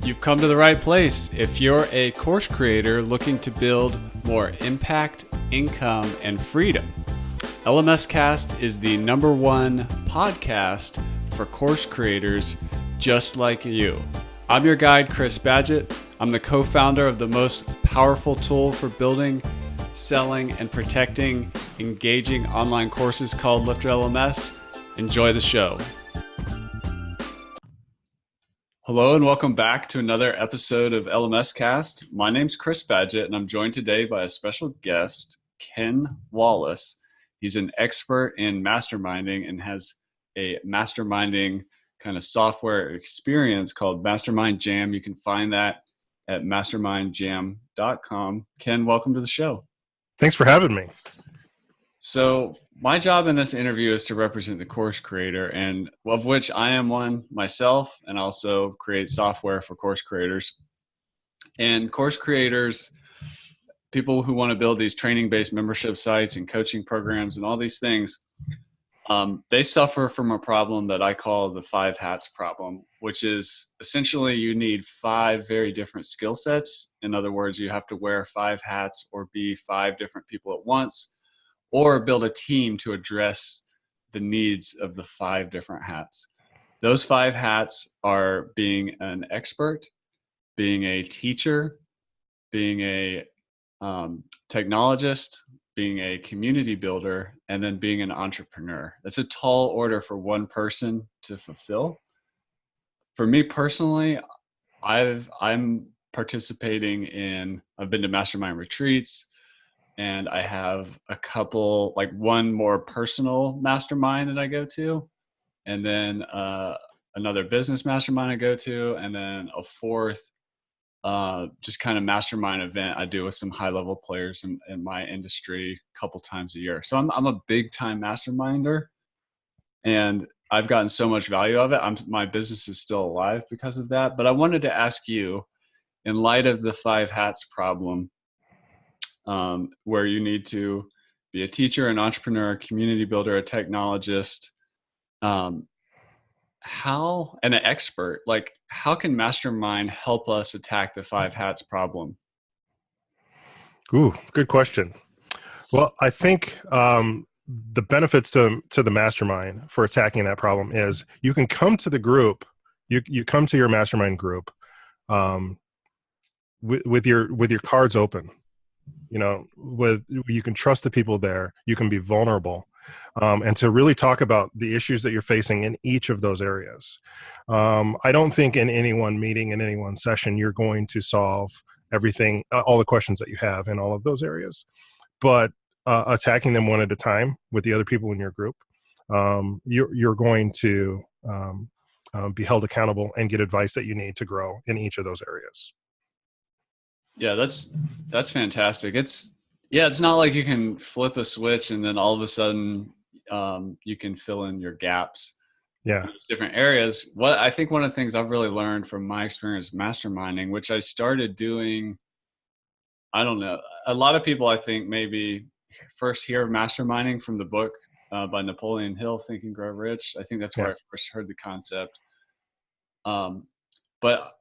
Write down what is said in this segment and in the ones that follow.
You've come to the right place. If you're a course creator looking to build more impact, income, and freedom, LMScast is the #1 podcast for course creators just like you. I'm your guide, Chris Badgett. I'm the co-founder of the most powerful tool for building, selling, and protecting engaging online courses called LifterLMS. Enjoy the show. Hello and welcome back to another episode of LMScast. My name's Chris Badgett and I'm joined today by a special guest, Ken Wallace. He's an expert in masterminding and has a masterminding kind of software experience called MastermindJam. You can find that at mastermindjam.com. Ken, welcome to the show. Thanks for having me. So my job in this interview is to represent the course creator, and of which I am one myself, and also create software for course creators. And course creators, people who want to build these training-based membership sites and coaching programs and all these things, they suffer from a problem that I call the 5 hats problem, which is essentially you need 5 very different skill sets. In other words, you have to wear 5 hats or be 5 different people at once, or build a team to address the needs of the 5 different hats. Those 5 hats are being an expert, being a teacher, being a technologist, being a community builder, and then being an entrepreneur. That's a tall order for one person to fulfill. For me personally, I'm participating in, I've been to mastermind retreats, and I have a couple, like one more personal mastermind that I go to, and then another business mastermind I go to, and then a fourth just kind of mastermind event I do with some high-level players in my industry a couple times a year. So I'm a big-time masterminder, and I've gotten so much value of it. My business is still alive because of that. But I wanted to ask you, in light of the 5 hats problem, where you need to be a teacher, an entrepreneur, a community builder, a technologist, and an expert, like how can Mastermind help us attack the 5 hats problem? Ooh, good question. Well, I think the benefits to the mastermind for attacking that problem is you can come to the group, you come to your mastermind group with your cards open. You can trust the people there. You can be vulnerable, and to really talk about the issues that you're facing in each of those areas. I don't think in any one meeting, in any one session, you're going to solve everything, all the questions that you have in all of those areas. But attacking them one at a time with the other people in your group, you're going to be held accountable and get advice that you need to grow in each of those areas. Yeah, that's fantastic. It's not like you can flip a switch and then all of a sudden you can fill in your gaps. Yeah, in these different areas. What I think one of the things I've really learned from my experience masterminding, which I started doing, I don't know, a lot of people I think maybe first hear of masterminding from the book by Napoleon Hill, Think and Grow Rich. I think that's where I first heard the concept. But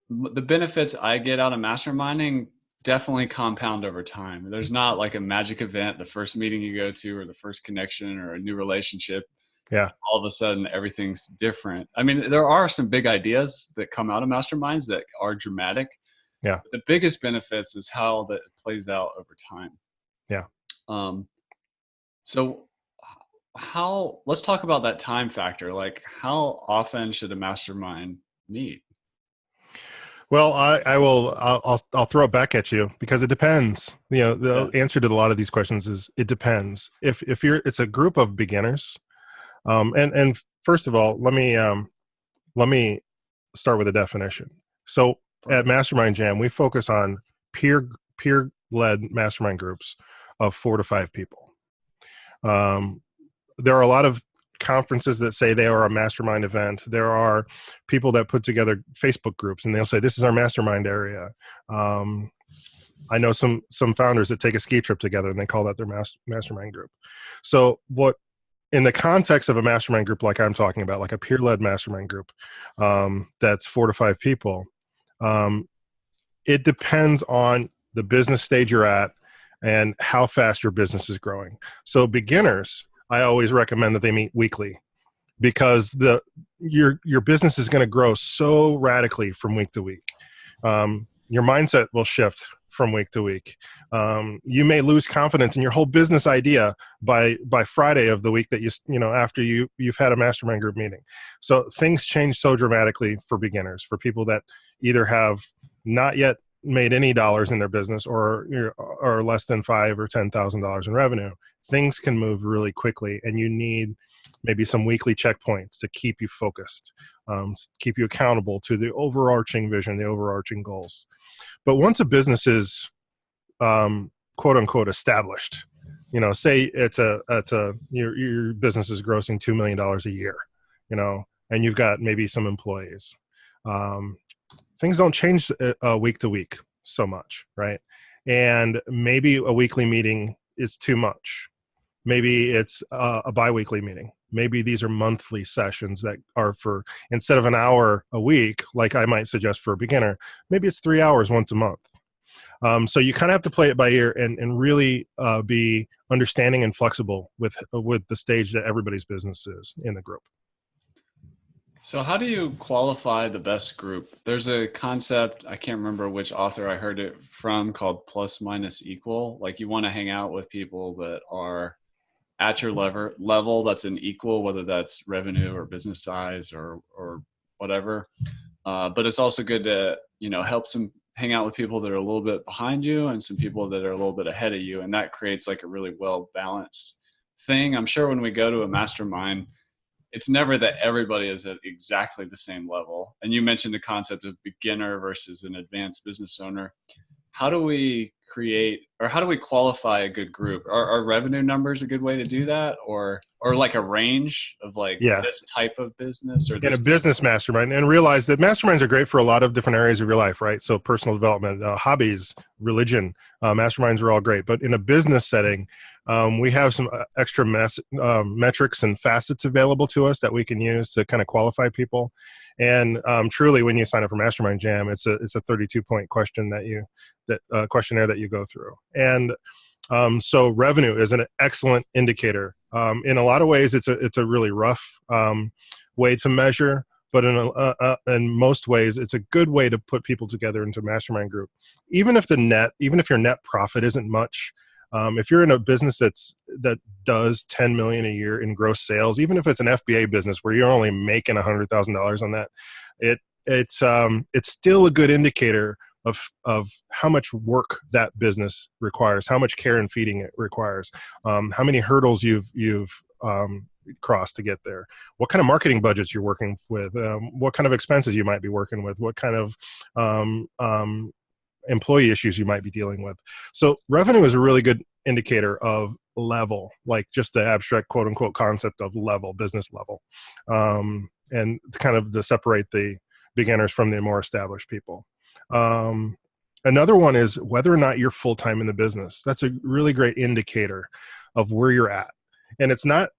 the benefits I get out of masterminding definitely compound over time. There's not like a magic event, the first meeting you go to or the first connection or a new relationship. Yeah. All of a sudden everything's different. I mean, there are some big ideas that come out of masterminds that are dramatic. Yeah. But the biggest benefits is how that plays out over time. Yeah. So let's talk about that time factor. Like how often should a mastermind meet? Well, I'll throw it back at you because it depends. The answer to a lot of these questions is it depends. If it's a group of beginners, and first of all, let me start with a definition. So at MastermindJam, we focus on peer-led mastermind groups of 4 to 5 people. There are a lot of conferences that say they are a mastermind event. There are people that put together Facebook groups and they'll say, this is our mastermind area. I know some founders that take a ski trip together and they call that their mastermind group. So in the context of a mastermind group like I'm talking about, like a peer-led mastermind group, that's 4 to 5 people, It depends on the business stage you're at and how fast your business is growing. So beginners, I always recommend that they meet weekly, because your business is going to grow so radically from week to week. Your mindset will shift from week to week. You may lose confidence in your whole business idea by Friday of the week that after you've had a mastermind group meeting. So things change so dramatically for beginners, for people that either have not yet made any dollars in their business or less than $5,000 or $10,000 in revenue. Things can move really quickly, and you need maybe some weekly checkpoints to keep you focused, keep you accountable to the overarching vision, the overarching goals. But once a business is quote unquote established, say your business is grossing $2 million a year, and you've got maybe some employees. Things don't change week to week so much, right? And maybe a weekly meeting is too much. Maybe it's a biweekly meeting. Maybe these are monthly sessions that are for, instead of an hour a week, like I might suggest for a beginner, maybe it's 3 hours once a month. So you kind of have to play it by ear and really be understanding and flexible with the stage that everybody's business is in the group. So how do you qualify the best group? There's a concept, I can't remember which author I heard it from, called plus minus equal. Like, you want to hang out with people that are at your level that's an equal, whether that's revenue or business size or whatever. But it's also good to, help some hang out with people that are a little bit behind you and some people that are a little bit ahead of you. And that creates like a really well balanced thing. I'm sure when we go to a mastermind, it's never that everybody is at exactly the same level. And you mentioned the concept of beginner versus an advanced business owner. How do we qualify a good group? Are revenue numbers a good way to do that? Or like a range of this type of business or this in a business mastermind, and realize that masterminds are great for a lot of different areas of your life, right? So personal development, hobbies, religion, masterminds are all great. But in a business setting, we have some extra metrics and facets available to us that we can use to kind of qualify people. And truly, when you sign up for MastermindJam, it's a 32-point questionnaire that you go through. And so revenue is an excellent indicator. In a lot of ways, it's a really rough way to measure, but in most ways, it's a good way to put people together into a mastermind group. Even if your net profit isn't much, if you're in a business that does $10 million a year in gross sales, even if it's an FBA business where you're only making $100,000 on that, it's still a good indicator of how much work that business requires, how much care and feeding it requires, how many hurdles you've crossed to get there, what kind of marketing budgets you're working with, what kind of expenses you might be working with, what kind of employee issues you might be dealing with. So revenue is a really good indicator of level, like just the abstract quote unquote concept of level, business level, and kind of to separate the beginners from the more established people. Another one is whether or not you're full-time in the business. That's a really great indicator of where you're at. And it's not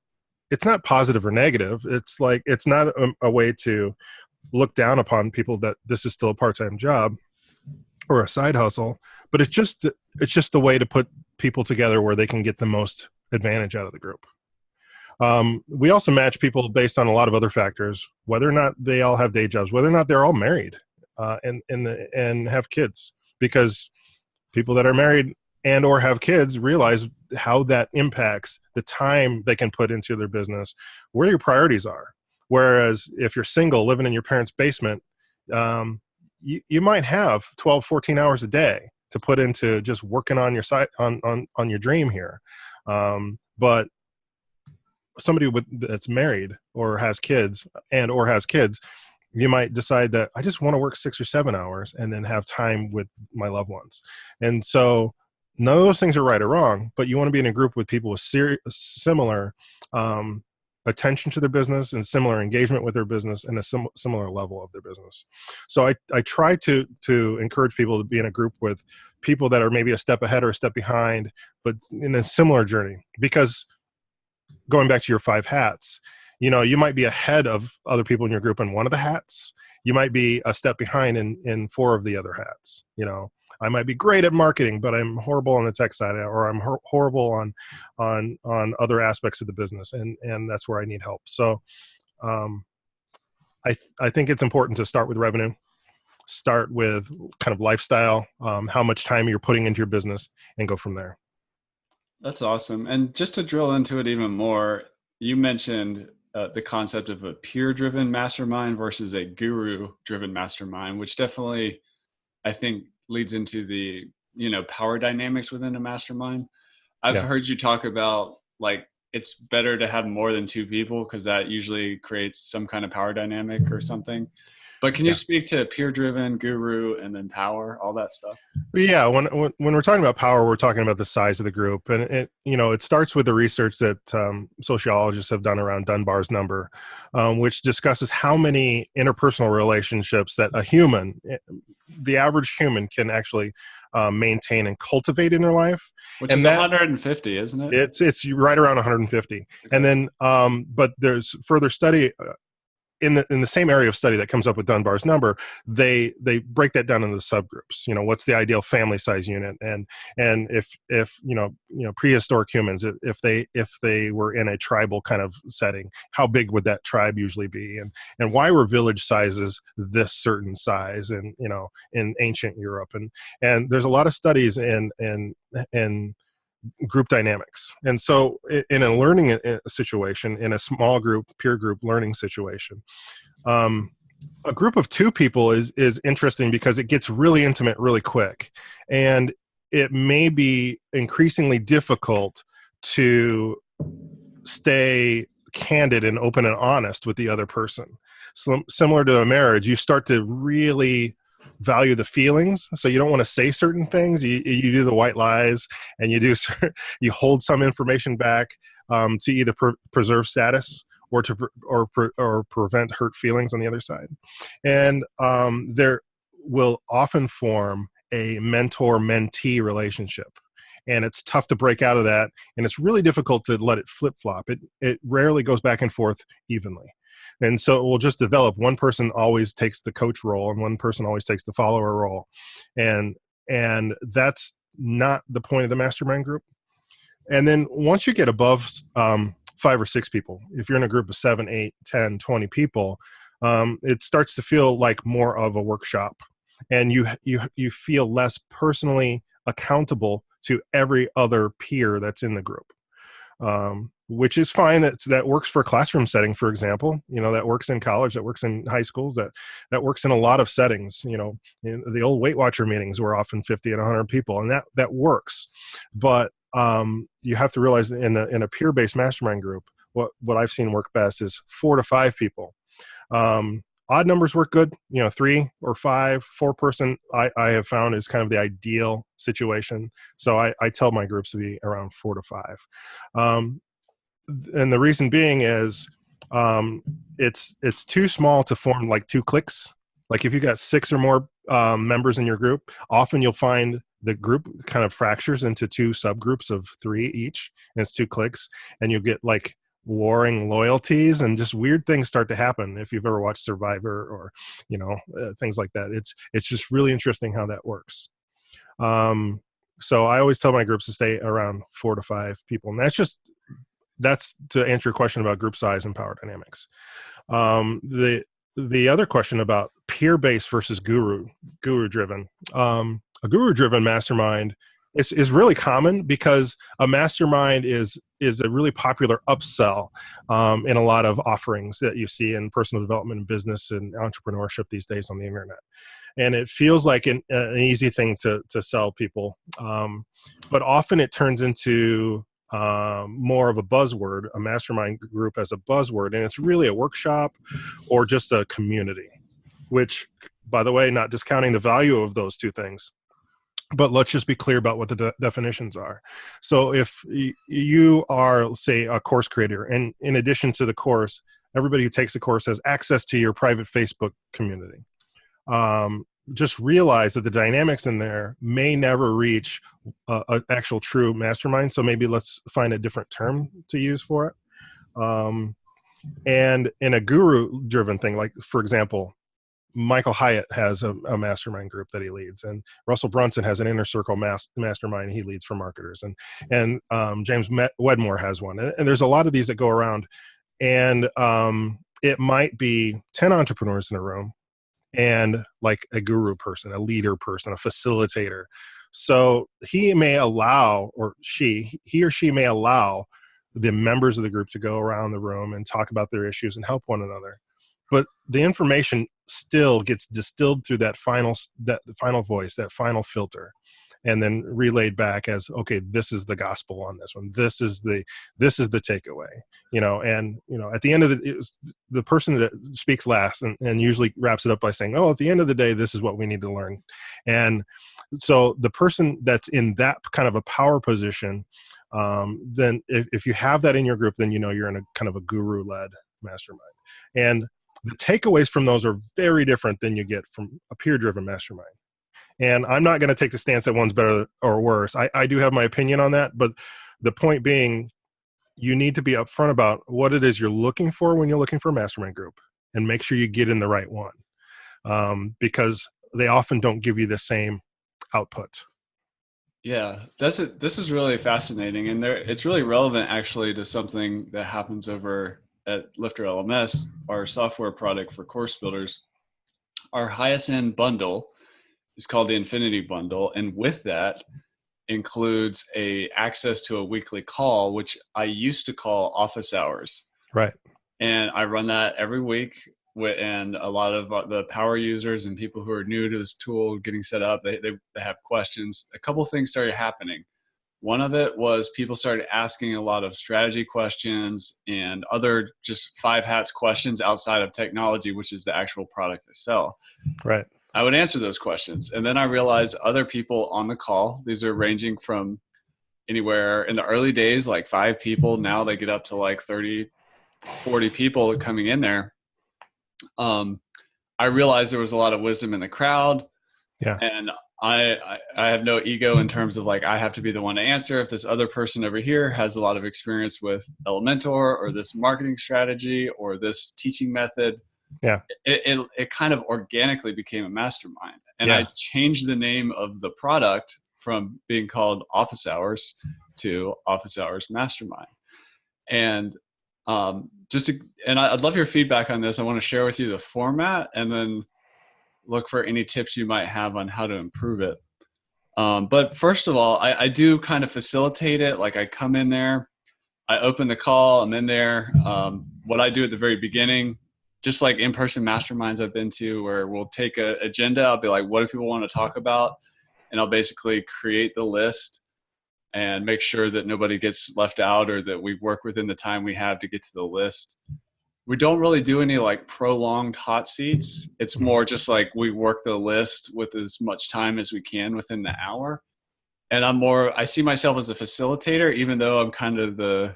positive or negative. It's not a way to look down upon people that this is still a part-time job or a side hustle, but it's just a way to put people together where they can get the most advantage out of the group. We also match people based on a lot of other factors, whether or not they all have day jobs, whether or not they're all married, and have kids, because people that are married and or have kids realize how that impacts the time they can put into their business, where your priorities are. Whereas if you're single living in your parents' basement, you might have 12, 14 hours a day to put into just working on your site, on your dream here. But somebody that's married or has kids you might decide that I just want to work 6 or 7 hours and then have time with my loved ones. And so none of those things are right or wrong, but you want to be in a group with people with similar attention to their business and similar engagement with their business and a similar level of their business. So I try to encourage people to be in a group with people that are maybe a step ahead or a step behind, but in a similar journey. Because going back to your 5 hats, you might be ahead of other people in your group in one of the hats. You might be a step behind in four of the other hats. I might be great at marketing, but I'm horrible on the tech side, or I'm horrible on other aspects of the business, and that's where I need help. So I think it's important to start with revenue, start with kind of lifestyle, how much time you're putting into your business, and go from there. That's awesome. And just to drill into it even more, you mentioned the concept of a peer-driven mastermind versus a guru-driven mastermind, which definitely, I think, leads into the, power dynamics within a mastermind. I've heard you talk about, like, it's better to have more than two people because that usually creates some kind of power dynamic or something. But can you speak to peer-driven, guru, and then power, all that stuff? Yeah, when we're talking about power, we're talking about the size of the group, and it starts with the research that sociologists have done around Dunbar's number, which discusses how many interpersonal relationships that the average human, can actually maintain and cultivate in their life. Which is 150, isn't it? It's right around 150, okay. And then but there's further study. In the same area of study that comes up with Dunbar's number, they break that down into subgroups. What's the ideal family size unit, and if prehistoric humans, if they were in a tribal kind of setting, how big would that tribe usually be, and why were village sizes this certain size, and in ancient Europe, and there's a lot of studies in group dynamics. And so in a learning situation, in a small group, peer group learning situation, a group of two people is interesting because it gets really intimate really quick. And it may be increasingly difficult to stay candid and open and honest with the other person. So, similar to a marriage, you start to really value the feelings, so you don't want to say certain things. You do the white lies, and you hold some information back to either preserve status or prevent hurt feelings on the other side. And there will often form a mentor-mentee relationship, and it's tough to break out of that, and it's really difficult to let it flip-flop. It rarely goes back and forth evenly. And so it will just develop. One person always takes the coach role, and one person always takes the follower role. And that's not the point of the mastermind group. And then once you get above 5 or 6 people, if you're in a group of 7, 8, 10, 20 people, it starts to feel like more of a workshop. And you feel less personally accountable to every other peer that's in the group. Which is fine. That works for a classroom setting, for example. That works in college, that works in high schools, that works in a lot of settings. In the old Weight Watcher meetings were often 50 and 100 people, and that works. But you have to realize that in a peer-based mastermind group, what I've seen work best is 4 to 5 people. Odd numbers work good. 3 or 5, 4 person, I have found is kind of the ideal situation. So I tell my groups to be around 4 to 5. And the reason being is it's too small to form like 2 cliques. Like if you got 6 or more members in your group, often you'll find the group kind of fractures into 2 subgroups of 3 each, and it's 2 cliques, and you'll get like warring loyalties, and just weird things start to happen. If you've ever watched Survivor or things like that, it's just really interesting how that works. So I always tell my groups to stay around 4 to 5 people, and that's to answer your question about group size and power dynamics. The other question about peer-based versus guru-driven. A guru-driven mastermind is really common because a mastermind is a really popular upsell in a lot of offerings that you see in personal development and business and entrepreneurship these days on the internet. And it feels like an easy thing to sell people. But often it turns into more of a buzzword, a mastermind group as a buzzword, and it's really a workshop or just a community, which, by the way, not discounting the value of those two things, but let's just be clear about what the definitions are. So if you are, say, a course creator, and in addition to the course, everybody who takes the course has access to your private Facebook community. Just realize that the dynamics in there may never reach an actual true mastermind. So maybe let's find a different term to use for it. And in a guru driven thing, like for example, Michael Hyatt has a mastermind group that he leads, and Russell Brunson has an inner circle mastermind he leads for marketers, and James Wedmore has one, and there's a lot of these that go around, and it might be 10 entrepreneurs in a room, and like a guru person, a leader person, a facilitator. So he may allow, he or she may allow the members of the group to go around the room and talk about their issues and help one another. But the information still gets distilled through that final voice, that final filter, and then relayed back as, okay, this is the gospel on this one. This is the takeaway, and, at the end of the person that speaks last and usually wraps it up by saying, oh, at the end of the day, this is what we need to learn. And so the person that's in that kind of a power position, then if you have that in your group, then, you're in a kind of a guru-led mastermind. And the takeaways from those are very different than you get from a peer-driven mastermind. And I'm not going to take the stance that one's better or worse. I do have my opinion on that, but the point being, you need to be upfront about what it is you're looking for when you're looking for a mastermind group, and make sure you get in the right one, because they often don't give you the same output. Yeah, this is really fascinating, and it's really relevant actually to something that happens over at LifterLMS, our software product for course builders. Our highest end bundle is called the Infinity Bundle, and with that includes access to a weekly call, which I used to call office hours. Right. And I run that every week, and a lot of the power users and people who are new to this tool getting set up, they have questions. A couple of things started happening. One of it was people started asking a lot of strategy questions and other just 5 hats questions outside of technology, which is the actual product I sell. Right. I would answer those questions. And then I realized other people on the call, these are ranging from anywhere in the early days, like 5 people. Now they get up to like 30, 40 people coming in there. I realized there was a lot of wisdom in the crowd. Yeah. And I have no ego in terms of like, I have to be the one to answer. If this other person over here has a lot of experience with Elementor or this marketing strategy or this teaching method, yeah, it kind of organically became a mastermind. And yeah. I changed the name of the product from being called Office Hours to Office Hours Mastermind. And I'd love your feedback on this. I want to share with you the format and then look for any tips you might have on how to improve it. But first of all, I do kind of facilitate it. Like I come in there, I open the call, I'm in there. What I do at the very beginning, just like in-person masterminds I've been to, where we'll take an agenda. I'll be like, what do people want to talk about? And I'll basically create the list and make sure that nobody gets left out or that we work within the time we have to get to the list. We don't really do any like prolonged hot seats. It's more just like we work the list with as much time as we can within the hour. And I see myself as a facilitator, even though I'm kind of the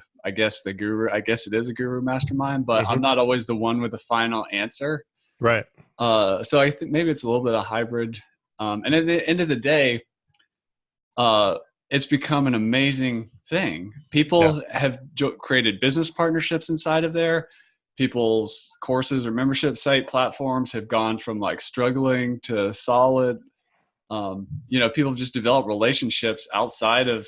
guru. I guess it is a guru mastermind, but I'm not always the one with the final answer. Right. So I think maybe it's a little bit of hybrid. And at the end of the day, it's become an amazing thing. People have created business partnerships inside of there. People's courses or membership site platforms have gone from like struggling to solid. People just develop relationships outside of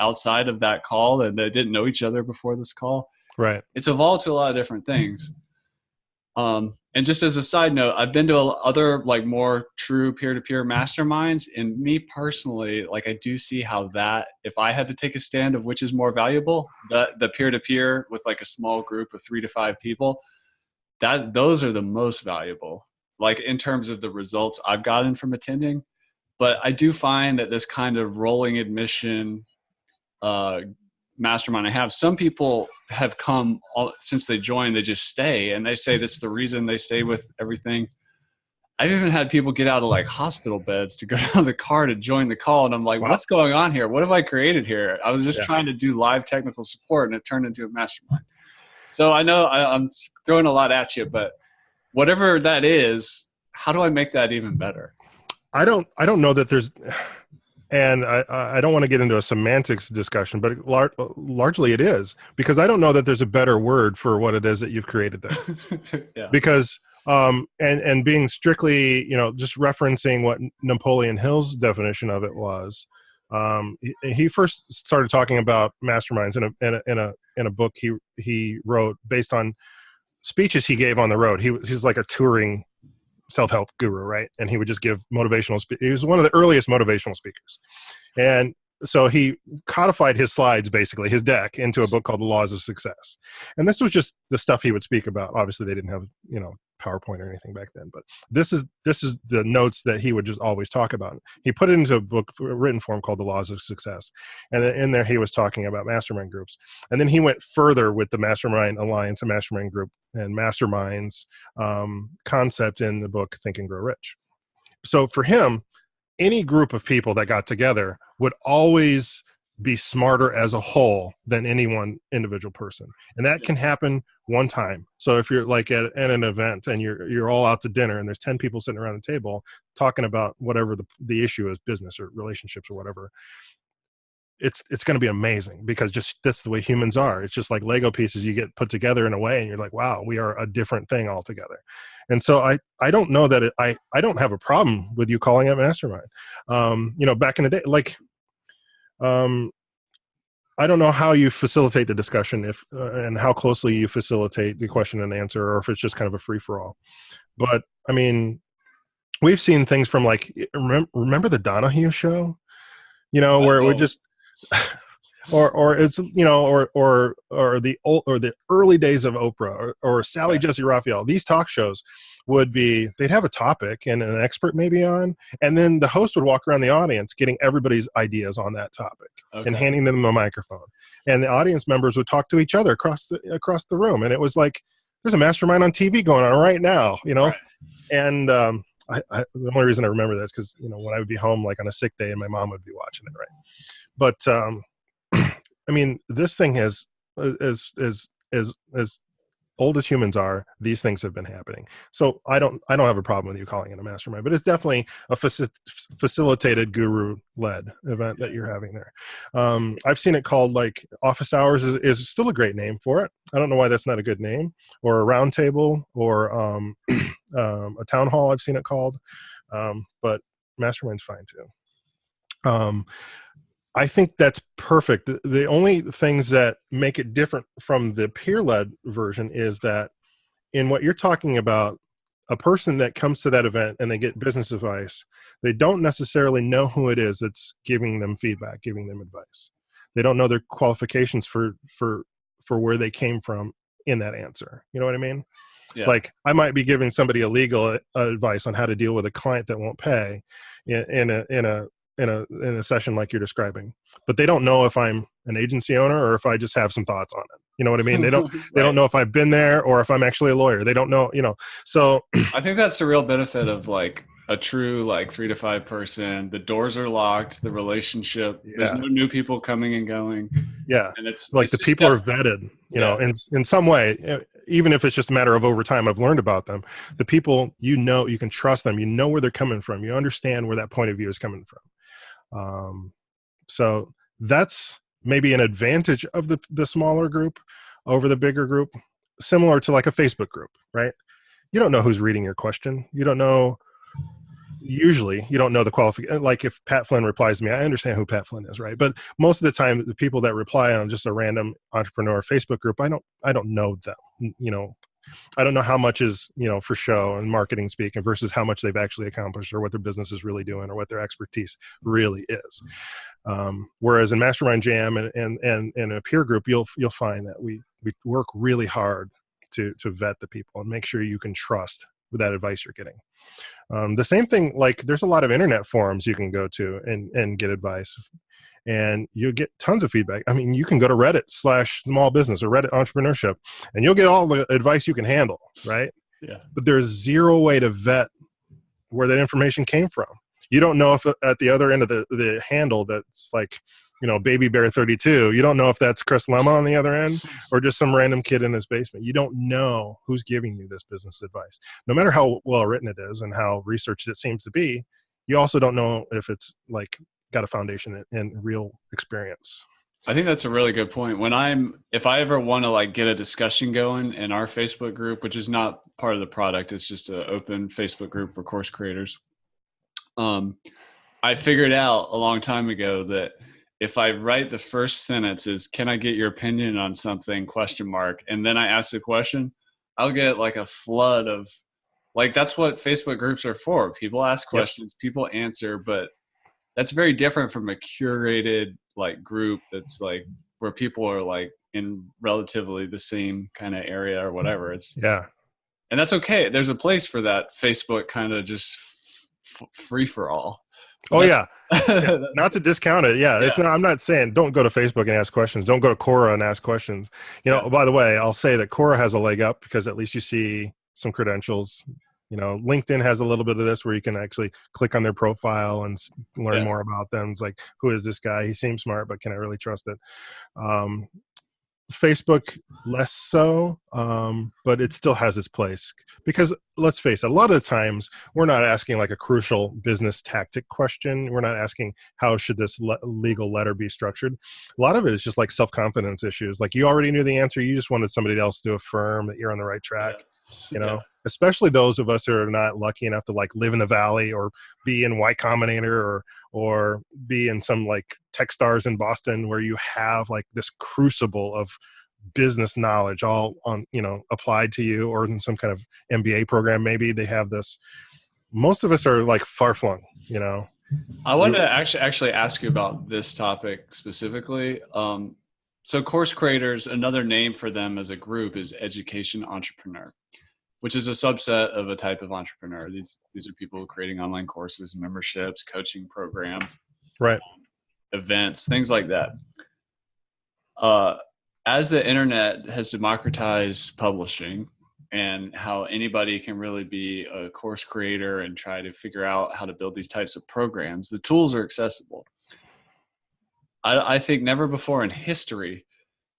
that call, and they didn't know each other before this call. Right. It's evolved to a lot of different things. And just as a side note, I've been to other like more true peer-to-peer masterminds, and me personally, like I do see how that, if I had to take a stand of which is more valuable, the peer-to-peer with like a small group of 3 to 5 people, those are the most valuable, like in terms of the results I've gotten from attending. But I do find that this kind of rolling admission mastermind I have, some people have come since they joined, they just stay, and they say that's the reason they stay with everything. I've even had people get out of like hospital beds to go down the car to join the call, and I'm like, what's going on here? What have I created here? I was just trying to do live technical support, and it turned into a mastermind. So I know I'm throwing a lot at you, but whatever that is, how do I make that even better? I don't know that And I don't want to get into a semantics discussion, but largely it is, because I don't know that there's a better word for what it is that you've created there. Yeah. Because and being strictly, just referencing what Napoleon Hill's definition of it was, he first started talking about masterminds in a book he wrote based on speeches he gave on the road. He's like a touring self-help guru, right? And he would just give motivational he was one of the earliest motivational speakers. And so he codified his slides, basically his deck, into a book called The Laws of Success. And this was just the stuff he would speak about. Obviously they didn't have, PowerPoint or anything back then, but this is the notes that he would just always talk about. He put it into a book, written form, called The Laws of Success. And then in there he was talking about mastermind groups. And then he went further with the Mastermind Alliance, a mastermind group, and masterminds concept in the book Think and Grow Rich. So for him, any group of people that got together would always be smarter as a whole than any one individual person. And that can happen one time. So if you're like at an event and you're all out to dinner and there's 10 people sitting around the table talking about whatever the issue is, business or relationships or whatever, it's going to be amazing, because just that's the way humans are. It's just like Lego pieces you get put together in a way and you're like, wow, we are a different thing altogether. And so I don't know that I don't have a problem with you calling it mastermind. Back in the day, like, I don't know how you facilitate the discussion and how closely you facilitate the question and answer, or if it's just kind of a free for all. But I mean, we've seen things from like, remember the Donahue show, where it would just, or it's, or the early days of Oprah or Sally Jesse Raphael. These talk shows they'd have a topic and an expert maybe on, and then the host would walk around the audience getting everybody's ideas on that topic and handing them a microphone. And the audience members would talk to each other across the room. And it was like, there's a mastermind on TV going on right now, Right. And the only reason I remember this because, when I would be home, like on a sick day, and my mom would be watching it, right? But I mean, this thing is as old as humans are. These things have been happening. So I don't have a problem with you calling it a mastermind, but it's definitely a facilitated guru-led event that you're having there. I've seen it called like office hours is still a great name for it. I don't know why that's not a good name, or a round table, or a town hall. I've seen it called, but mastermind's fine too. I think that's perfect. The only things that make it different from the peer-led version is that in what you're talking about, a person that comes to that event and they get business advice, they don't necessarily know who it is that's giving them feedback, giving them advice. They don't know their qualifications for where they came from in that answer. You know what I mean? Yeah. Like I might be giving somebody a legal advice on how to deal with a client that won't pay in a session like you're describing, but they don't know if I'm an agency owner or if I just have some thoughts on it. You know what I mean? They don't they don't know if I've been there or if I'm actually a lawyer. They don't know, So I think that's the real benefit of like a true like 3 to 5 person. The doors are locked, the relationship, there's no new people coming and going. Yeah. And it's the people are vetted, in some way, even if it's just a matter of over time, I've learned about them. The people, you can trust them, where they're coming from. You understand where that point of view is coming from. So that's maybe an advantage of the smaller group over the bigger group, similar to like a Facebook group, right? You don't know who's reading your question. Usually you don't know the qualification. Like if Pat Flynn replies to me, I understand who Pat Flynn is, right? But most of the time, the people that reply on just a random entrepreneur Facebook group, I don't know them, I don't know how much is, for show and marketing speak versus how much they've actually accomplished or what their business is really doing or what their expertise really is. Whereas in MastermindJam and a peer group, you'll find that we work really hard to vet the people and make sure you can trust with that advice you're getting. The same thing, like there's a lot of internet forums you can go to and get advice. And you'll get tons of feedback. I mean, you can go to Reddit/small business or Reddit entrepreneurship, and you'll get all the advice you can handle, right? Yeah. But there's zero way to vet where that information came from. You don't know if at the other end of the handle that's like, Baby Bear 32, you don't know if that's Chris Lemma on the other end or just some random kid in his basement. You don't know who's giving you this business advice. No matter how well written it is and how researched it seems to be, you also don't know if it's like got a foundation in real experience. I think that's a really good point. If I ever want to like get a discussion going in our Facebook group, which is not part of the product, it's just an open Facebook group for course creators. I figured out a long time ago that if I write the first sentence is, can I get your opinion on something, ? And then I ask the question, I'll get like a flood of, like, that's what Facebook groups are for. People ask questions, people answer, but that's very different from a curated like group that's like where people are like in relatively the same kind of area or whatever. And that's okay. There's a place for that Facebook kind of just free for all. Yeah. Not to discount it. Yeah. It's not, I'm not saying don't go to Facebook and ask questions. Don't go to Quora and ask questions. By the way, I'll say that Quora has a leg up because at least you see some credentials. LinkedIn has a little bit of this where you can actually click on their profile and learn more about them. It's like, who is this guy? He seems smart, but can I really trust it? Facebook less so, but it still has its place because let's face it, a lot of the times we're not asking like a crucial business tactic question. We're not asking how should this legal letter be structured. A lot of it is just like self-confidence issues. Like you already knew the answer. You just wanted somebody else to affirm that you're on the right track, especially those of us who are not lucky enough to like live in the Valley or be in Y Combinator or be in some like Techstars in Boston where you have like this crucible of business knowledge all on, applied to you, or in some kind of MBA program. Maybe they have this. Most of us are like far flung, I wanted to actually ask you about this topic specifically. So course creators, another name for them as a group is education entrepreneur, which is a subset of a type of entrepreneur. These are people creating online courses, memberships, coaching programs, right, events, things like that. As the internet has democratized publishing and how anybody can really be a course creator and try to figure out how to build these types of programs, the tools are accessible. I think never before in history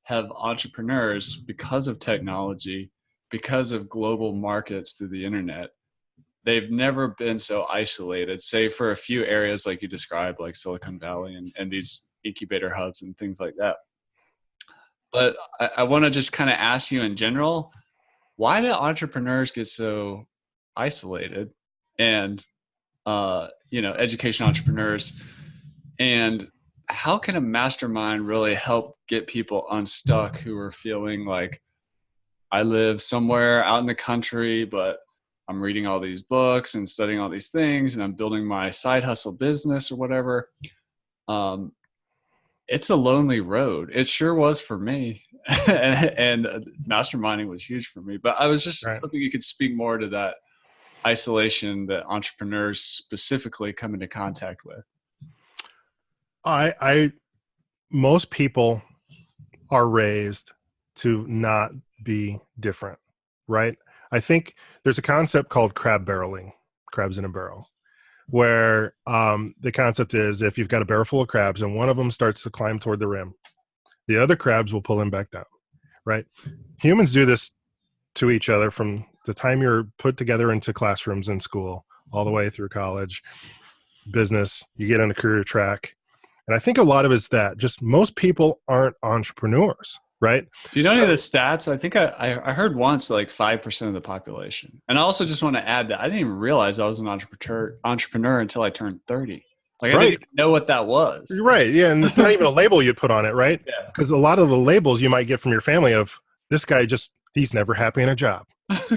have entrepreneurs, because of technology, because of global markets through the internet, they've never been so isolated, save for a few areas like you described, like Silicon Valley and these incubator hubs and things like that. But I want to just kind of ask you in general, why do entrepreneurs get so isolated and, education entrepreneurs, and how can a mastermind really help get people unstuck who are feeling like, I live somewhere out in the country, but I'm reading all these books and studying all these things and I'm building my side hustle business or whatever. It's a lonely road. It sure was for me. and masterminding was huge for me. But I was just hoping you could speak more to that isolation that entrepreneurs specifically come into contact with. Most people are raised to not be different, right? I think there's a concept called crab barreling, crabs in a barrel, where the concept is if you've got a barrel full of crabs and one of them starts to climb toward the rim, the other crabs will pull him back down, right? Humans do this to each other from the time you're put together into classrooms in school all the way through college, business, you get on a career track. And I think a lot of it's that just most people aren't entrepreneurs, right? Do you know any of the stats? I think I heard once like 5% of the population. And I also just want to add that I didn't even realize I was an entrepreneur until I turned 30. Like I didn't even know what that was. Right. Yeah. And it's not even a label you'd put on it, right? Yeah. Because a lot of the labels you might get from your family of this guy he's never happy in a job.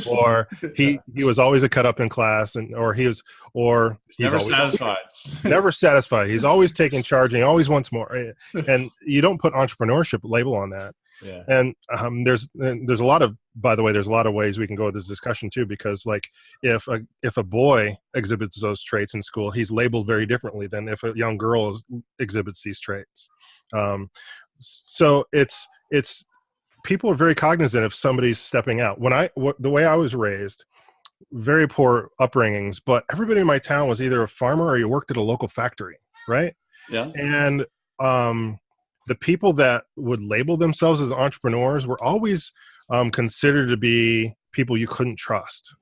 Or he was always a cut up in class he's never always satisfied. Never satisfied. He's always taking charge and he always wants more. And you don't put entrepreneurship label on that. Yeah. And there's a lot of, by the way, there's a lot of ways we can go with this discussion too, because like if a boy exhibits those traits in school, he's labeled very differently than if a young girl exhibits these traits. So it's people are very cognizant if somebody's stepping out. The way I was raised, very poor upbringings, but everybody in my town was either a farmer or you worked at a local factory, right? Yeah. And the people that would label themselves as entrepreneurs were always considered to be people you couldn't trust.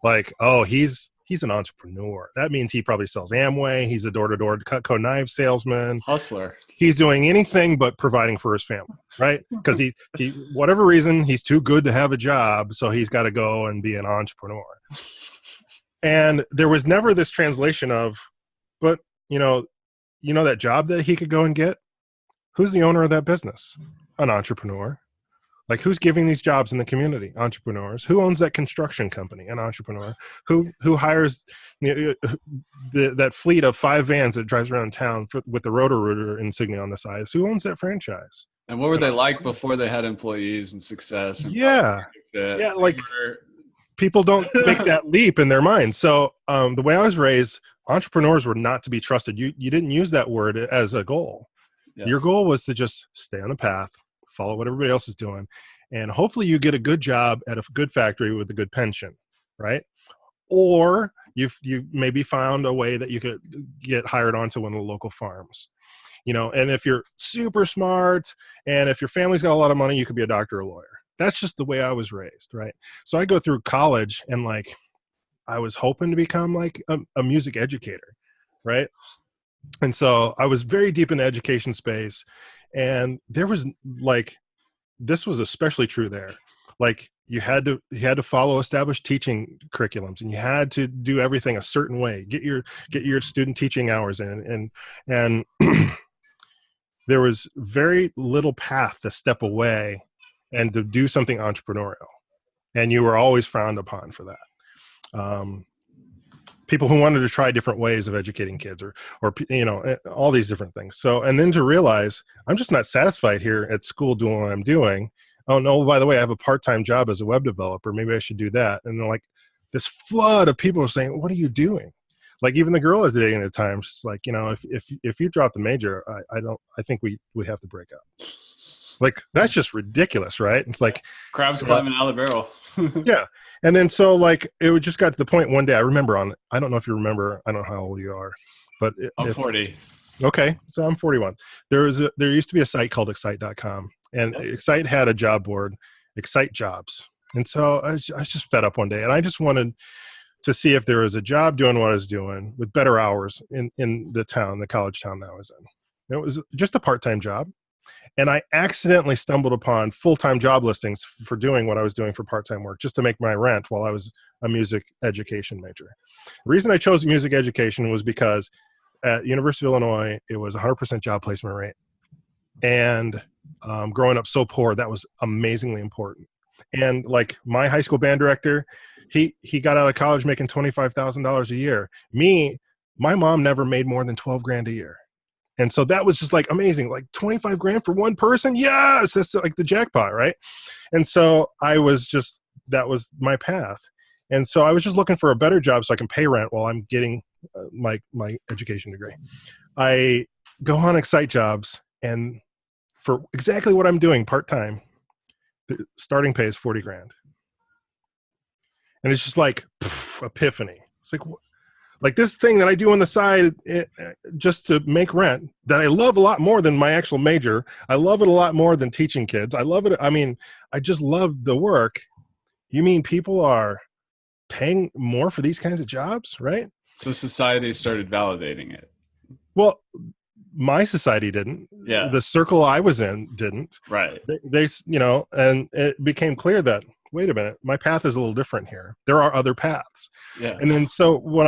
Like, oh, he's he's an entrepreneur. That means he probably sells Amway. He's a door-to-door Cutco knife salesman. Hustler. He's doing anything but providing for his family, right? Because he whatever reason, he's too good to have a job, so he's got to go and be an entrepreneur. And there was never this translation of, but you know that job that he could go and get? Who's the owner of that business? An entrepreneur. Like, who's giving these jobs in the community? Entrepreneurs. Who owns that construction company? An entrepreneur. Who hires that fleet of 5 vans that drives around town with the Roto-Rooter insignia on the sides? Who owns that franchise? And what were they like before they had employees and success? And like people don't make that leap in their mind. So the way I was raised, entrepreneurs were not to be trusted. You didn't use that word as a goal. Yeah. Your goal was to just stay on the path, follow what everybody else is doing, and hopefully you get a good job at a good factory with a good pension, right? Or you maybe found a way that you could get hired onto one of the local farms, and if you're super smart and if your family's got a lot of money, you could be a doctor or a lawyer. That's just the way I was raised, right? So I go through college and like I was hoping to become like a music educator, right? And so I was very deep in the education space, and there was like, this was especially true there. Like you had to follow established teaching curriculums, and you had to do everything a certain way, get your student teaching hours in, and there was very little path to step away and to do something entrepreneurial. And you were always frowned upon for that. People who wanted to try different ways of educating kids or all these different things. So, and then to realize I'm just not satisfied here at school doing what I'm doing. Oh no, by the way, I have a part-time job as a web developer. Maybe I should do that. And then like this flood of people are saying, what are you doing? Like even the girl I was dating at the time, she's like, if you drop the major, I think we have to break up. Like, that's just ridiculous, right? It's like crabs climbing out of the barrel. Yeah. And then so like it just got to the point one day, I remember I don't know if you remember, I don't know how old you are, but I'm 40. Okay. So I'm 41. There used to be a site called excite.com, and Excite had a job board, Excite Jobs. And so I was just fed up one day, and I just wanted to see if there was a job doing what I was doing with better hours in the college town that I was in. It was just a part-time job. And I accidentally stumbled upon full-time job listings for doing what I was doing for part-time work, just to make my rent while I was a music education major. The reason I chose music education was because at University of Illinois, it was 100% job placement rate. And growing up so poor, that was amazingly important. And like my high school band director, he got out of college making $25,000 a year. My mom never made more than $12,000 a year. And so that was just like amazing, like 25 grand for one person. Yes. That's like the jackpot. Right. And so that was my path. And so I was just looking for a better job so I can pay rent while I'm getting my education degree. I go on Excite Jobs, and for exactly what I'm doing part-time, the starting pay is 40 grand. And it's just like epiphany. It's like this thing that I do on the side just to make rent that I love a lot more than my actual major. I love it a lot more than teaching kids. I love it. I mean, I just love the work. You mean people are paying more for these kinds of jobs, right? So society started validating it. Well, my society didn't. Yeah. The circle I was in didn't. Right. They and it became clear that, wait a minute, my path is a little different here. There are other paths. Yeah. And then so when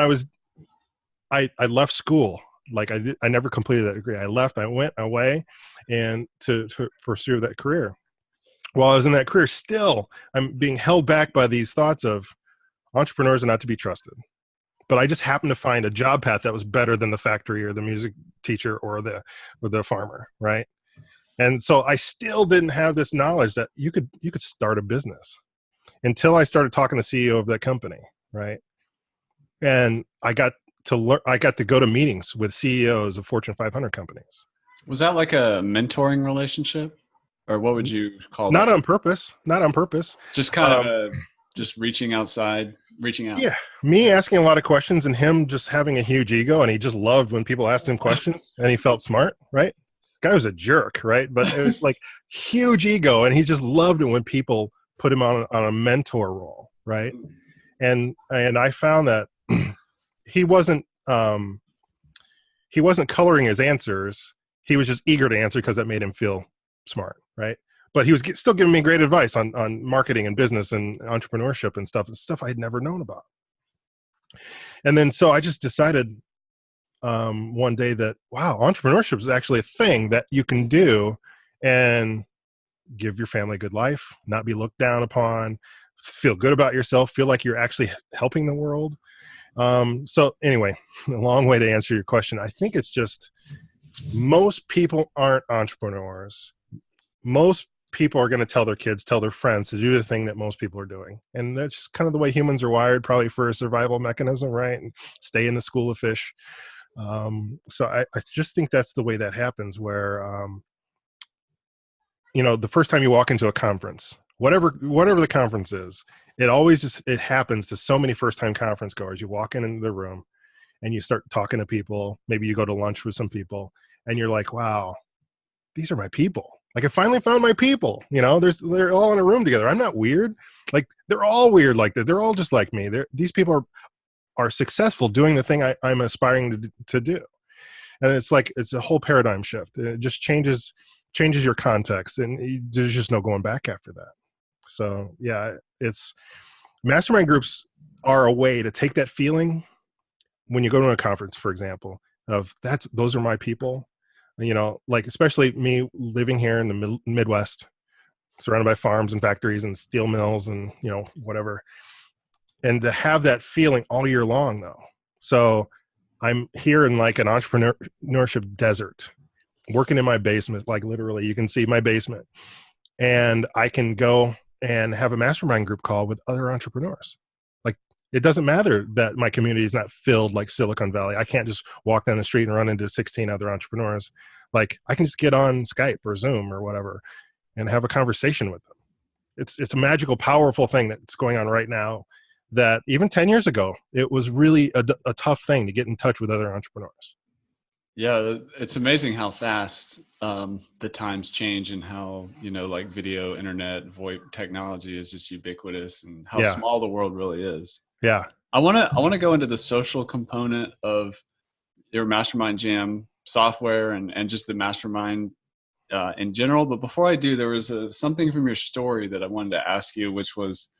I left school, like I never completed that degree. I went away and to pursue that career. While I was in that career, still I'm being held back by these thoughts of entrepreneurs are not to be trusted. But I just happened to find a job path that was better than the factory or the music teacher or the farmer, right? And so I still didn't have this knowledge that you could start a business until I started talking to the CEO of that company, right? And I got to go to meetings with CEOs of Fortune 500 companies. Was that like a mentoring relationship, or what would you call that? Not on purpose. Just kind of just reaching out. Yeah. Me asking a lot of questions and him just having a huge ego, and he just loved when people asked him questions and he felt smart, right? Guy was a jerk, right? But it was like huge ego, and he just loved it when people put him on a mentor role, right? And I found that he wasn't coloring his answers. He was just eager to answer because that made him feel smart, right? But he was still giving me great advice on marketing and business and entrepreneurship and stuff I'd never known about. And then so I just decided one day that, wow, entrepreneurship is actually a thing that you can do and give your family a good life, not be looked down upon, feel good about yourself, feel like you're actually helping the world. So anyway, a long way to answer your question. I think it's just most people aren't entrepreneurs. Most people are going to tell their kids, tell their friends to do the thing that most people are doing. And that's just kind of the way humans are wired, probably for a survival mechanism, right? And stay in the school of fish. So I just think that's the way that happens, where, the first time you walk into a conference, whatever the conference is, it happens to so many first-time conference goers. You walk into the room and you start talking to people. Maybe you go to lunch with some people and you're like, wow, these are my people. Like, I finally found my people. They're all in a room together. I'm not weird. Like, they're all weird like that. They're all just like me. These people are successful doing the thing I'm aspiring to do. And it's a whole paradigm shift. It just changes your context, and there's just no going back after that. So yeah, it's mastermind groups are a way to take that feeling when you go to a conference, for example, of those are my people. Like, especially me living here in the Midwest, surrounded by farms and factories and steel mills and, whatever. And to have that feeling all year long, though. So I'm here in like an entrepreneurship desert, working in my basement, like literally you can see my basement. And I can go and have a mastermind group call with other entrepreneurs. Like, it doesn't matter that my community is not filled like Silicon Valley. I can't just walk down the street and run into 16 other entrepreneurs. Like, I can just get on Skype or Zoom or whatever and have a conversation with them. It's a magical, powerful thing that's going on right now that even 10 years ago, it was really a tough thing to get in touch with other entrepreneurs. Yeah, it's amazing how fast the times change, and how, like video, internet, VoIP technology is just ubiquitous, and how small the world really is. Yeah. I want to go into the social component of your MastermindJam software and just the Mastermind in general. But before I do, there was something from your story that I wanted to ask you, which was,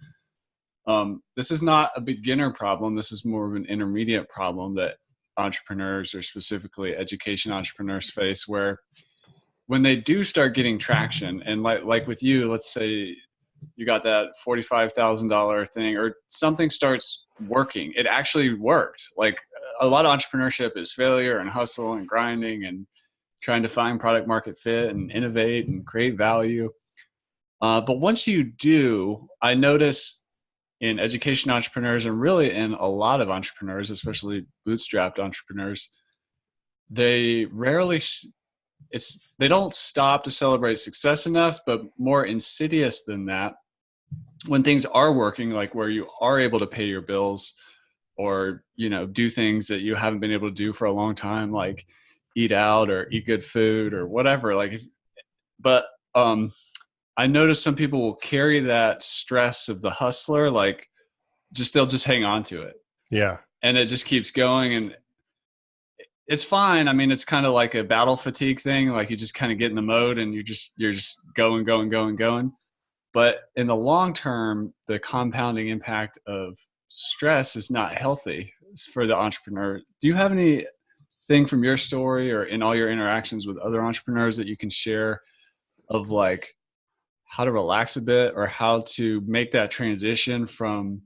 this is not a beginner problem. This is more of an intermediate problem that entrepreneurs, or specifically education entrepreneurs, face, where when they do start getting traction, and like with you, let's say you got that $45,000 thing, or something starts working, it actually worked. Like, a lot of entrepreneurship is failure and hustle and grinding and trying to find product market fit and innovate and create value. But once you do, I notice in education entrepreneurs, and really in a lot of entrepreneurs, especially bootstrapped entrepreneurs, they rarely, they don't stop to celebrate success enough. But more insidious than that, when things are working, like where you are able to pay your bills, or, do things that you haven't been able to do for a long time, like eat out or eat good food or whatever. But I notice some people will carry that stress of the hustler, like they'll just hang on to it. Yeah. And it just keeps going, and it's fine. I mean, it's kind of like a battle fatigue thing. Like, you just kind of get in the mode and you're just going. But in the long term, the compounding impact of stress is not healthy for the entrepreneur. Do you have anything from your story or in all your interactions with other entrepreneurs that you can share of like how to relax a bit, or how to make that transition from,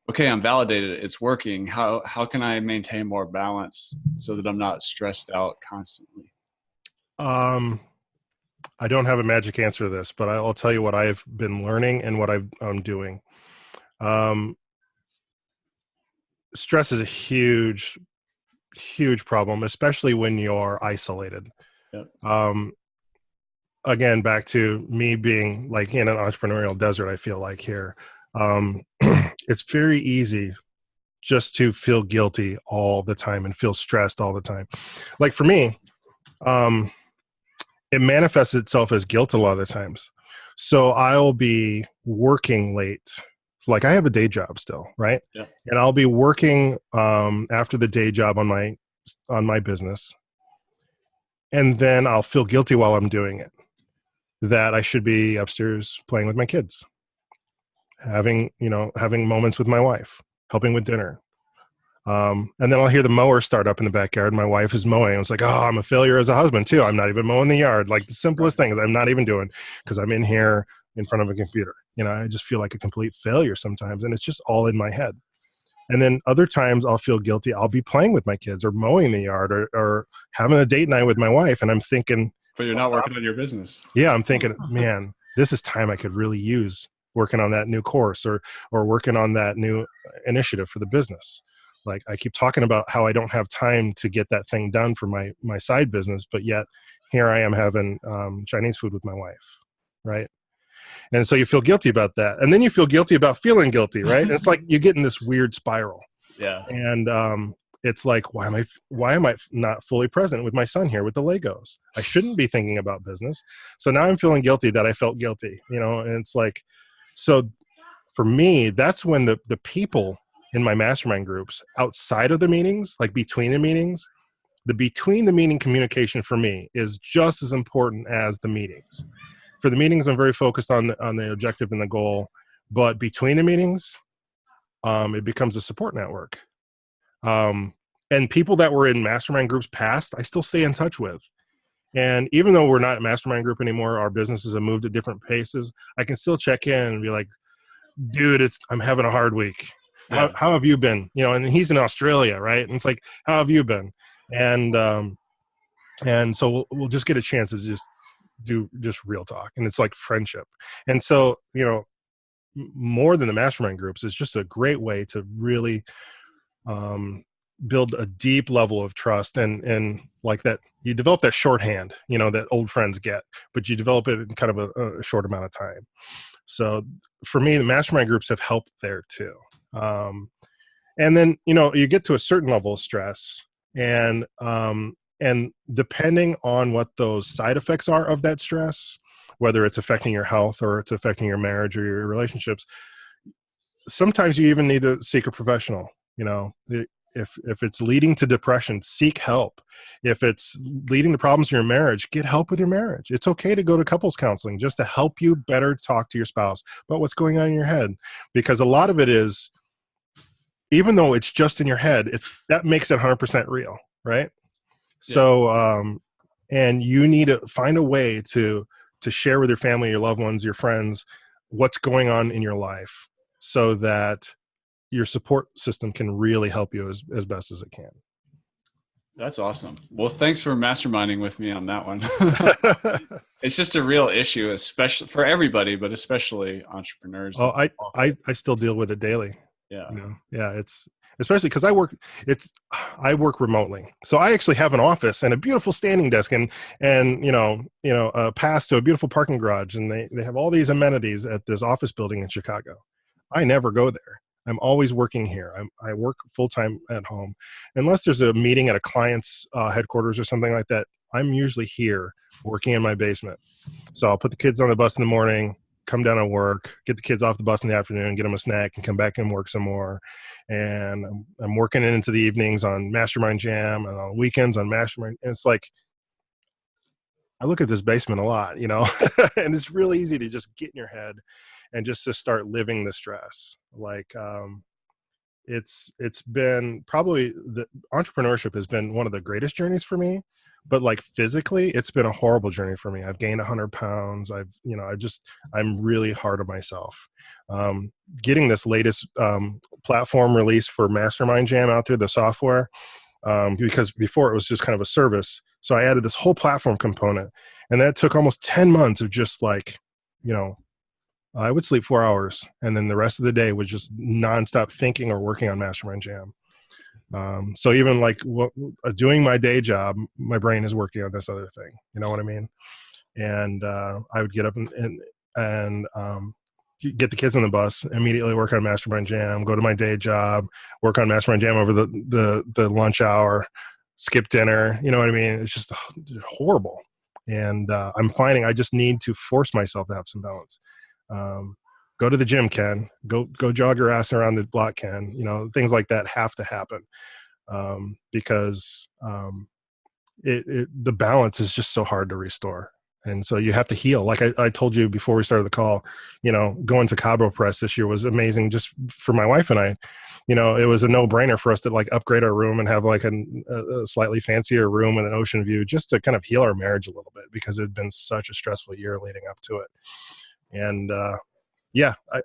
okay, I'm validated, it's working, how can I maintain more balance so that I'm not stressed out constantly? I don't have a magic answer to this, but I'll tell you what I've been learning and what I'm doing. Stress is a huge problem, especially when you're isolated. Yep. Again, back to me being like in an entrepreneurial desert, I feel like here, it's very easy just to feel guilty all the time and feel stressed all the time. Like for me, it manifests itself as guilt a lot of the times. So I'll be working late like I have a day job still, right? Yeah. And I'll be working after the day job on my business, and then I'll feel guilty while I'm doing it that I should be upstairs playing with my kids, having moments with my wife, helping with dinner. And then I'll hear the mower start up in the backyard. My wife is mowing. It's like, oh, I'm a failure as a husband too. I'm not even mowing the yard. Like the simplest things I'm not even doing because I'm in here in front of a computer. I just feel like a complete failure sometimes, and it's just all in my head. And then other times I'll feel guilty. I'll be playing with my kids or mowing the yard or having a date night with my wife. And I'm thinking, but you're not working on your business. Yeah. I'm thinking, man, this is time I could really use working on that new course or working on that new initiative for the business. Like I keep talking about how I don't have time to get that thing done for my side business, but yet here I am having Chinese food with my wife. Right. And so you feel guilty about that. And then you feel guilty about feeling guilty, right? It's like you get in this weird spiral. Yeah. And it's like, why am I not fully present with my son here with the Legos? I shouldn't be thinking about business. So now I'm feeling guilty that I felt guilty, and it's like, so for me, that's when the people in my mastermind groups outside of the meetings, like between the meetings, the between the meeting communication for me is just as important as the meetings. For the meetings, I'm very focused on the objective and the goal, but between the meetings, it becomes a support network. And people that were in mastermind groups past, I still stay in touch with. And even though we're not a mastermind group anymore, our businesses have moved at different paces, I can still check in and be like, dude, I'm having a hard week. Yeah. How have you been? And he's in Australia, right? And it's like, how have you been? And so we'll just get a chance to just do just real talk, and it's like friendship. And so more than the mastermind groups, it's just a great way to really build a deep level of trust and like that you develop that shorthand that old friends get, but you develop it in kind of a short amount of time. So for me, the mastermind groups have helped there too. And then you get to a certain level of stress, and depending on what those side effects are of that stress, whether it's affecting your health or it's affecting your marriage or your relationships, sometimes you even need to seek a professional. If it's leading to depression, seek help. If it's leading to problems in your marriage, get help with your marriage. It's okay to go to couples counseling just to help you better talk to your spouse about what's going on in your head, because a lot of it is, even though it's just in your head, that makes it 100% real, right? Yeah. So, and you need to find a way to share with your family, your loved ones, your friends, what's going on in your life, so that your support system can really help you as best as it can. That's awesome. Well, thanks for masterminding with me on that one. It's just a real issue, especially for everybody, but especially entrepreneurs. Oh, I still deal with it daily. Yeah. Yeah. It's especially because I work remotely. So I actually have an office and a beautiful standing desk and a pass to a beautiful parking garage. And they have all these amenities at this office building in Chicago. I never go there. I'm always working here. I work full-time at home. Unless there's a meeting at a client's headquarters or something like that, I'm usually here working in my basement. So I'll put the kids on the bus in the morning, come down and work, get the kids off the bus in the afternoon, get them a snack, and come back and work some more. And I'm working into the evenings on MastermindJam and on weekends on Mastermind. And it's like, I look at this basement a lot, and it's really easy to just get in your head and just to start living the stress. Like, it's been probably, the entrepreneurship has been one of the greatest journeys for me, but like physically, it's been a horrible journey for me. I've gained 100 pounds. I'm really hard on myself. Getting this latest platform release for MastermindJam out there, the software, because before it was just kind of a service. So I added this whole platform component, and that took almost 10 months of just like, I would sleep 4 hours, and then the rest of the day was just nonstop thinking or working on MastermindJam. So even like doing my day job, my brain is working on this other thing. You know what I mean? And I would get up and get the kids on the bus, immediately work on MastermindJam, go to my day job, work on MastermindJam over the lunch hour, skip dinner. You know what I mean? It's just horrible. And I'm finding I just need to force myself to have some balance. Go to the gym, Ken. Go jog your ass around the block, Ken. Things like that have to happen, because the balance is just so hard to restore. And so you have to heal. Like I told you before we started the call, going to Cabo Press this year was amazing just for my wife and I. It was a no-brainer for us to like upgrade our room and have like a slightly fancier room with an ocean view, just to kind of heal our marriage a little bit, because it had been such a stressful year leading up to it. And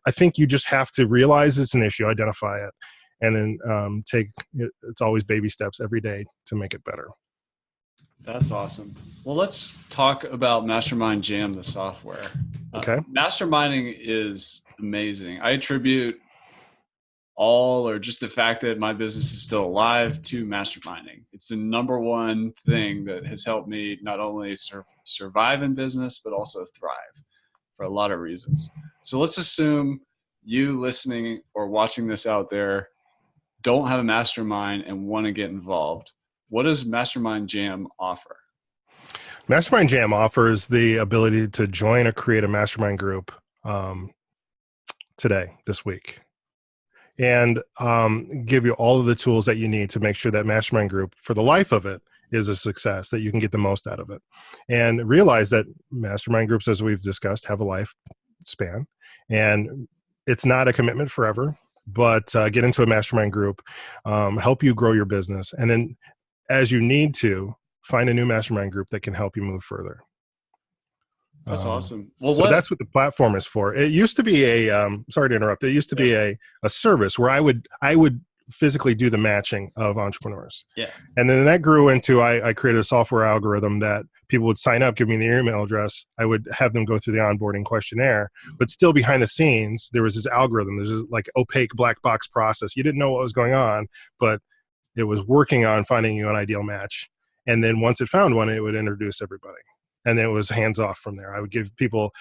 I think you just have to realize it's an issue, identify it, and then it's always baby steps every day to make it better. That's awesome. Well, let's talk about MastermindJam, the software. Okay. Masterminding is amazing. I attribute all, or just the fact that my business is still alive, to Masterminding. It's the number one thing that has helped me not only survive in business, but also thrive for a lot of reasons. So let's assume you listening or watching this out there don't have a mastermind and want to get involved. What does MastermindJam offer? MastermindJam offers the ability to join or create a mastermind group this week, and give you all of the tools that you need to make sure that mastermind group, for the life of it, is a success, that you can get the most out of it. And realize that mastermind groups, as we've discussed, have a lifespan, and it's not a commitment forever, but get into a mastermind group, help you grow your business, and then as you need to, find a new mastermind group that can help you move further. That's awesome. Well, so that's what the platform is for. It used to be sorry to interrupt. It used to be a service where I would physically do the matching of entrepreneurs. Yeah. And then that grew into, I created a software algorithm that people would sign up, give me their email address. I would have them go through the onboarding questionnaire, but still behind the scenes, there was this algorithm. There's this like opaque black box process. You didn't know what was going on, but it was working on finding you an ideal match. And then once it found one, it would introduce everybody. And then it was hands off from there. I would give people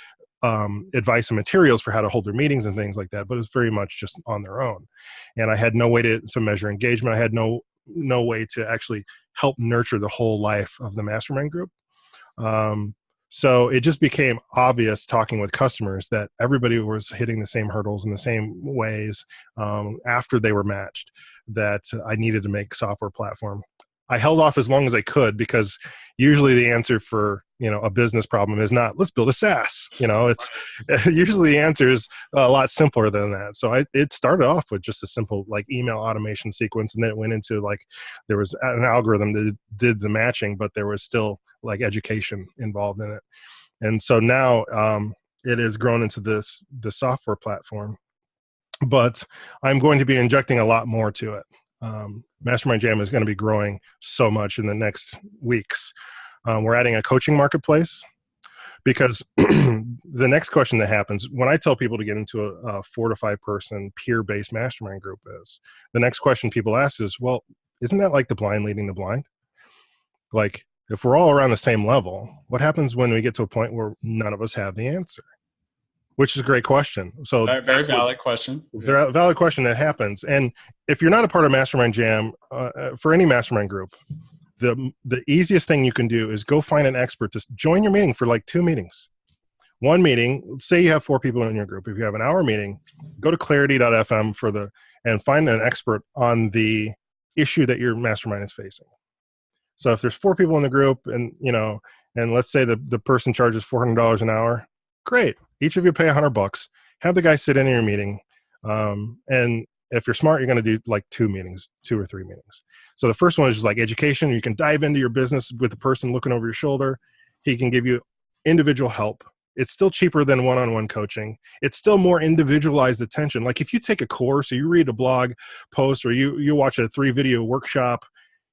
advice and materials for how to hold their meetings and things like that, but it's very much just on their own. And I had no way to measure engagement. I had no way to actually help nurture the whole life of the mastermind group. So it just became obvious, talking with customers, that everybody was hitting the same hurdles in the same ways after they were matched, that I needed to make software platform. I held off as long as I could, because usually the answer for a business problem is not, let's build a SaaS. It's usually the answer is a lot simpler than that. So it started off with just a simple like email automation sequence, and then it went into like there was an algorithm that did the matching, but there was still like education involved in it. And so now it has grown into the software platform, but I'm going to be injecting a lot more to it. MastermindJam is going to be growing so much in the next weeks. We're adding a coaching marketplace, because the next question that happens when I tell people to get into a 4 to 5 person peer-based mastermind group is, the next question people ask is, well, isn't that like the blind leading the blind? Like, if we're all around the same level, what happens when we get to a point where none of us have the answer? Which is a great question. So very valid question. Valid question that happens. And if you're not a part of MastermindJam, for any mastermind group, the easiest thing you can do is go find an expert to join your meeting for like 2 meetings. One meeting, say you have 4 people in your group. If you have an hour meeting, go to clarity.fm and find an expert on the issue that your mastermind is facing. So if there's 4 people in the group, and let's say the person charges $400 an hour, great. Each of you pay $100. Have the guy sit in your meeting, and if you're smart, you're going to do like 2 or 3 meetings. So the first one is just like education. You can dive into your business with the person looking over your shoulder. He can give you individual help. It's still cheaper than one-on-one coaching. It's still more individualized attention. Like if you take a course, or you read a blog post, or you watch a 3-video workshop,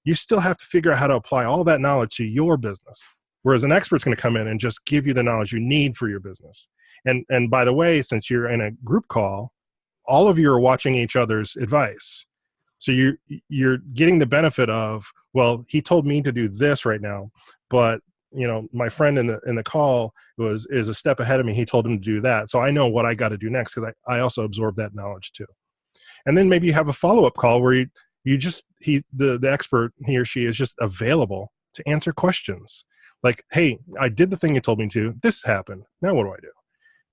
you still have to figure out how to apply all that knowledge to your business. Whereas an expert's going to come in and just give you the knowledge you need for your business. And by the way, since you're in a group call, all of you are watching each other's advice. So you're getting the benefit of, well, he told me to do this right now, but my friend in the call is a step ahead of me. He told him to do that. So I know what I got to do next, because I also absorb that knowledge too. And then maybe you have a follow-up call where the expert, he or she, is just available to answer questions. Like, hey, I did the thing you told me to. This happened. Now what do I do?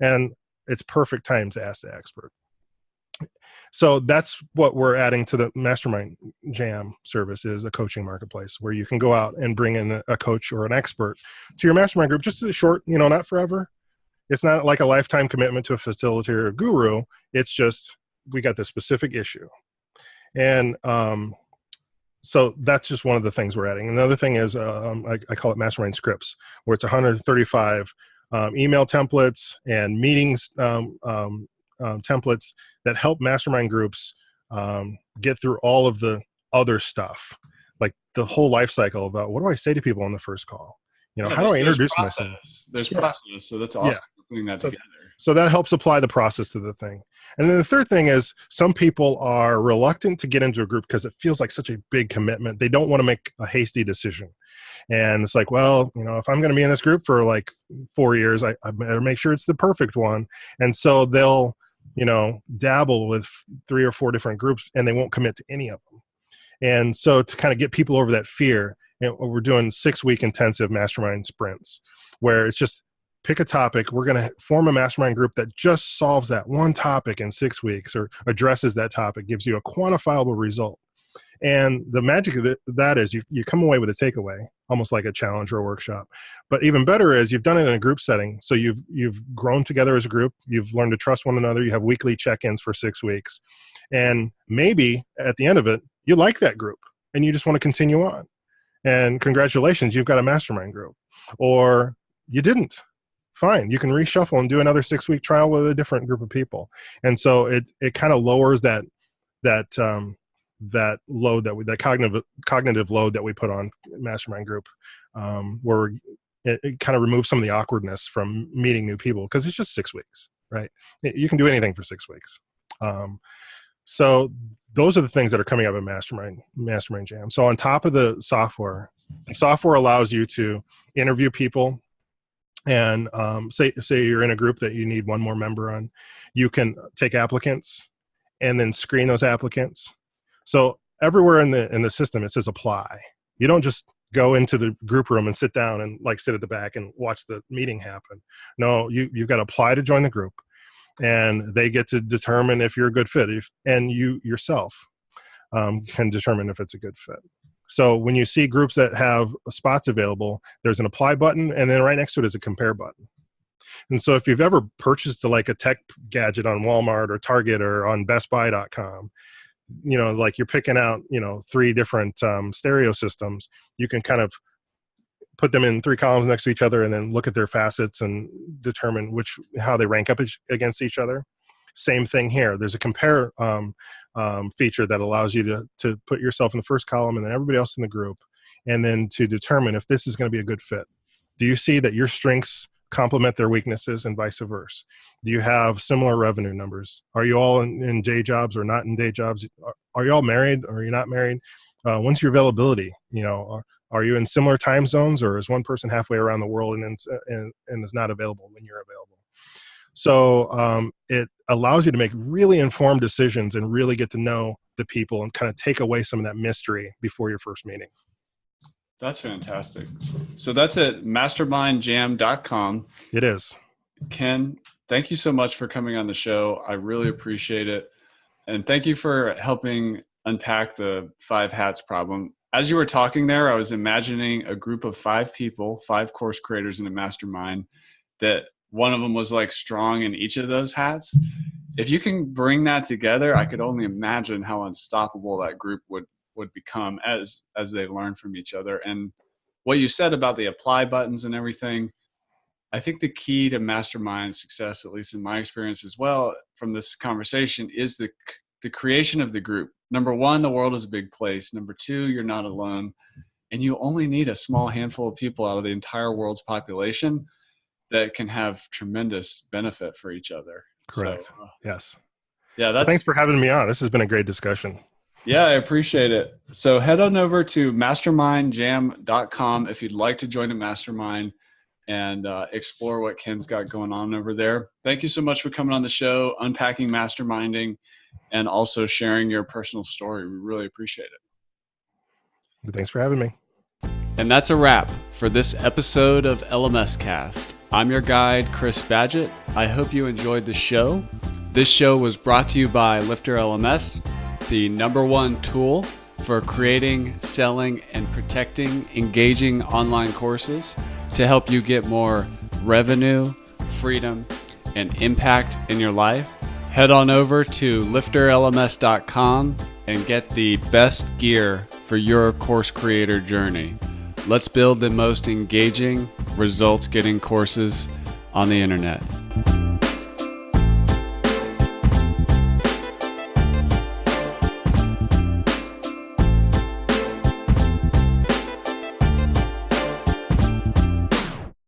And it's perfect time to ask the expert. So that's what we're adding to the Mastermind Jam service, is a coaching marketplace where you can go out and bring in a coach or an expert to your mastermind group, just a short, not forever. It's not like a lifetime commitment to a facilitator or guru. It's just, we got this specific issue. And so that's just one of the things we're adding. Another thing is, I call it Mastermind Scripts, where it's 135 email templates and meetings templates that help mastermind groups get through all of the other stuff, like the whole life cycle about what do I say to people on the first call? How do I introduce myself? There's process. So that's awesome. Putting that together. So that helps apply the process to the thing. And then the third thing is, some people are reluctant to get into a group because it feels like such a big commitment. They don't want to make a hasty decision. And it's like, well, if I'm going to be in this group for like 4 years, I better make sure it's the perfect one. And so they'll, dabble with 3 or 4 different groups, and they won't commit to any of them. And so to kind of get people over that fear, we're doing 6-week intensive mastermind sprints where it's just pick a topic. We're going to form a mastermind group that just solves that one topic in 6 weeks, or addresses that topic, gives you a quantifiable result. And the magic of that is you come away with a takeaway, almost like a challenge or a workshop. But even better is, you've done it in a group setting. So you've grown together as a group. You've learned to trust one another. You have weekly check-ins for 6 weeks. And maybe at the end of it, you like that group and you just want to continue on. And congratulations, you've got a mastermind group. Or you didn't. Fine, you can reshuffle and do another 6-week trial with a different group of people. And so it kind of lowers that load, that cognitive load that we put on mastermind group, where it kind of removes some of the awkwardness from meeting new people, because it's just 6 weeks, right? You can do anything for 6 weeks. So those are the things that are coming up in Mastermind Jam. So on top of the software allows you to interview people. And say you're in a group that you need one more member on, you can take applicants and then screen those applicants. So everywhere in the system, it says apply. You don't just go into the group room and sit down and sit at the back and watch the meeting happen. No, you've got to apply to join the group, and they get to determine if you're a good fit, and you yourself can determine if it's a good fit. So when you see groups that have spots available, there's an apply button, and then right next to it is a compare button. And so if you've ever purchased a tech gadget on Walmart or Target or on BestBuy.com, you're picking out, 3 different stereo systems, you can kind of put them in 3 columns next to each other and then look at their facets and determine how they rank up against each other. Same thing here. There's a compare feature that allows you to put yourself in the first column and then everybody else in the group, and then to determine if this is going to be a good fit. Do you see that your strengths complement their weaknesses and vice versa? Do you have similar revenue numbers? Are you all in day jobs or not in day jobs? Are you all married or are you not married? When's your availability? Are you in similar time zones, or is one person halfway around the world and is not available when you're available? So it allows you to make really informed decisions and really get to know the people and kind of take away some of that mystery before your first meeting. That's fantastic. So that's at mastermindjam.com. It is. Ken, thank you so much for coming on the show. I really appreciate it. And thank you for helping unpack the 5 hats problem. As you were talking there, I was imagining a group of 5 people, 5 course creators in a mastermind, that one of them was strong in each of those hats. If you can bring that together, I could only imagine how unstoppable that group would become as they learn from each other. And what you said about the apply buttons and everything, I think the key to mastermind success, at least in my experience as well from this conversation, is the creation of the group. Number 1, the world is a big place. Number 2, you're not alone. And you only need a small handful of people out of the entire world's population that can have tremendous benefit for each other. Correct. So, yes. Yeah. Thanks for having me on. This has been a great discussion. Yeah, I appreciate it. So head on over to mastermindjam.com if you'd like to join a mastermind and explore what Ken's got going on over there. Thank you so much for coming on the show, unpacking masterminding, and also sharing your personal story. We really appreciate it. Thanks for having me. And that's a wrap for this episode of LMScast. I'm your guide, Chris Badgett. I hope you enjoyed the show. This show was brought to you by LifterLMS, the #1 tool for creating, selling, and protecting engaging online courses to help you get more revenue, freedom, and impact in your life. Head on over to LifterLMS.com and get the best gear for your course creator journey. Let's build the most engaging, results-getting courses on the internet.